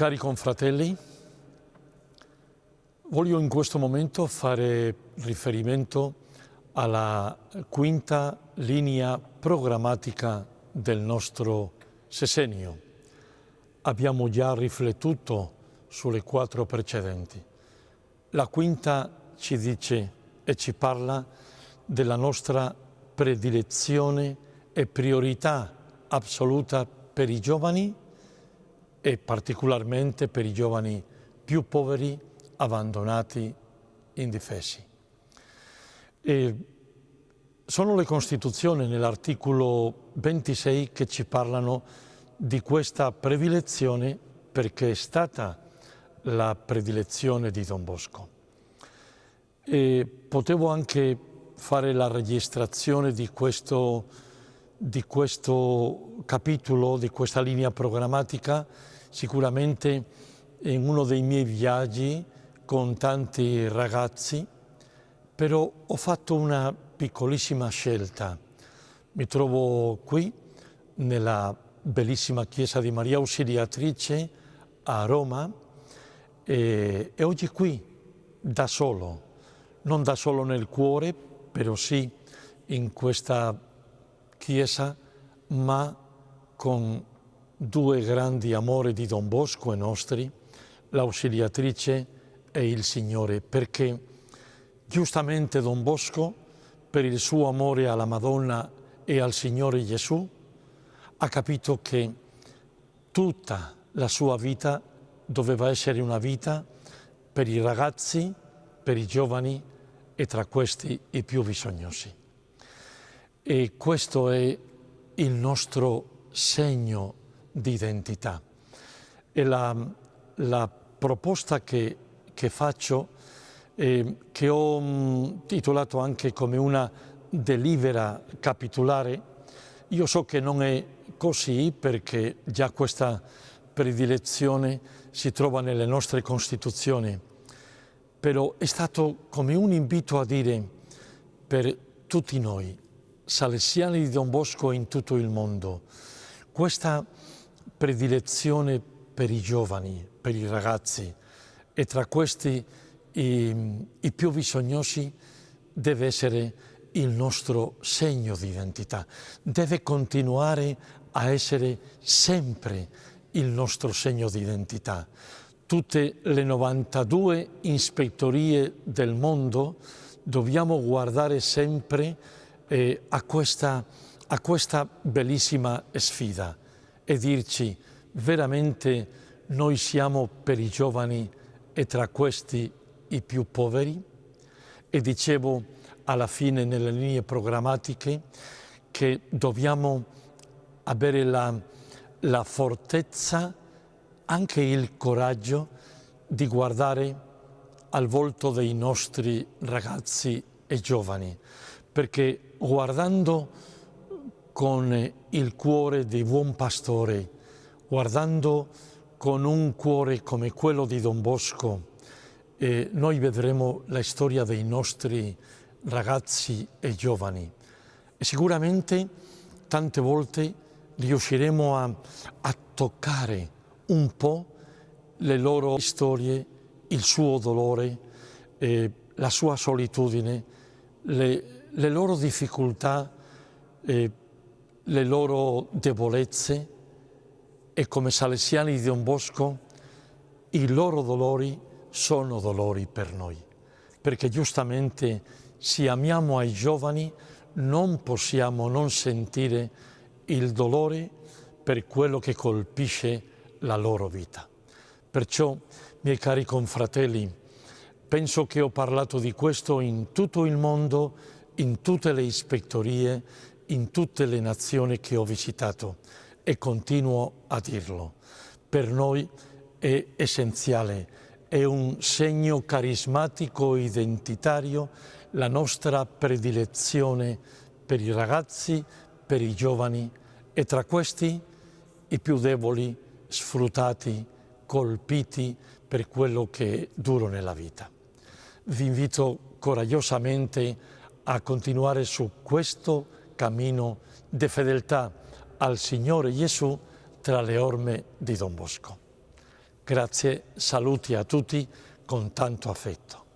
cari confratelli, voglio in questo momento fare riferimento alla quinta linea programmatica del nostro sessennio. Abbiamo già riflettuto sulle 4 precedenti. La quinta ci dice e ci parla della nostra predilezione e priorità assoluta per i giovani e particolarmente per i giovani più poveri, abbandonati, indifesi. E sono le Costituzioni nell'articolo 26 che ci parlano di questa predilezione perché è stata la predilezione di Don Bosco. E potevo anche fare la registrazione di questo capitolo, di questa linea programmatica, sicuramente in uno dei miei viaggi con tanti ragazzi, però ho fatto una piccolissima scelta. Mi trovo qui, nella bellissima chiesa di Maria Ausiliatrice a Roma, e oggi qui, da solo, non da solo nel cuore, però sì in questa chiesa, ma con 2 grandi amori di Don Bosco e nostri, l'Ausiliatrice e il Signore, perché giustamente Don Bosco, per il suo amore alla Madonna e al Signore Gesù, ha capito che tutta la sua vita doveva essere una vita per i ragazzi, per i giovani e tra questi i più bisognosi. E questo è il nostro segno di identità. E la proposta che faccio, che ho titolato anche come una delibera capitolare, io so che non è così perché già questa predilezione si trova nelle nostre Costituzioni, però è stato come un invito a dire per tutti noi, salesiani di Don Bosco in tutto il mondo, questa predilezione per i giovani, per i ragazzi e tra questi i più bisognosi deve essere il nostro segno di identità, deve continuare a essere sempre il nostro segno di identità. Tutte le 92 ispettorie del mondo dobbiamo guardare sempre a questa bellissima sfida e dirci veramente noi siamo per i giovani e tra questi i più poveri? E dicevo alla fine nelle linee programmatiche che dobbiamo avere la fortezza, anche il coraggio di guardare al volto dei nostri ragazzi e giovani, perché guardando con il cuore di buon pastore, guardando con un cuore come quello di Don Bosco, noi vedremo la storia dei nostri ragazzi e giovani e sicuramente tante volte riusciremo a toccare un po' le loro storie, il suo dolore, la sua solitudine, le loro difficoltà, le loro debolezze e come salesiani di Don Bosco i loro dolori sono dolori per noi, perché giustamente se amiamo ai giovani non possiamo non sentire il dolore per quello che colpisce la loro vita. Perciò, miei cari confratelli, penso che ho parlato di questo in tutto il mondo, in tutte le ispettorie, in tutte le nazioni che ho visitato e continuo a dirlo. Per noi è essenziale, è un segno carismatico identitario la nostra predilezione per i ragazzi, per i giovani e tra questi i più deboli, sfruttati, colpiti per quello che è duro nella vita. Vi invito coraggiosamente a continuare su questo cammino di fedeltà al Signore Gesù tra le orme di Don Bosco. Grazie, saluti a tutti con tanto affetto.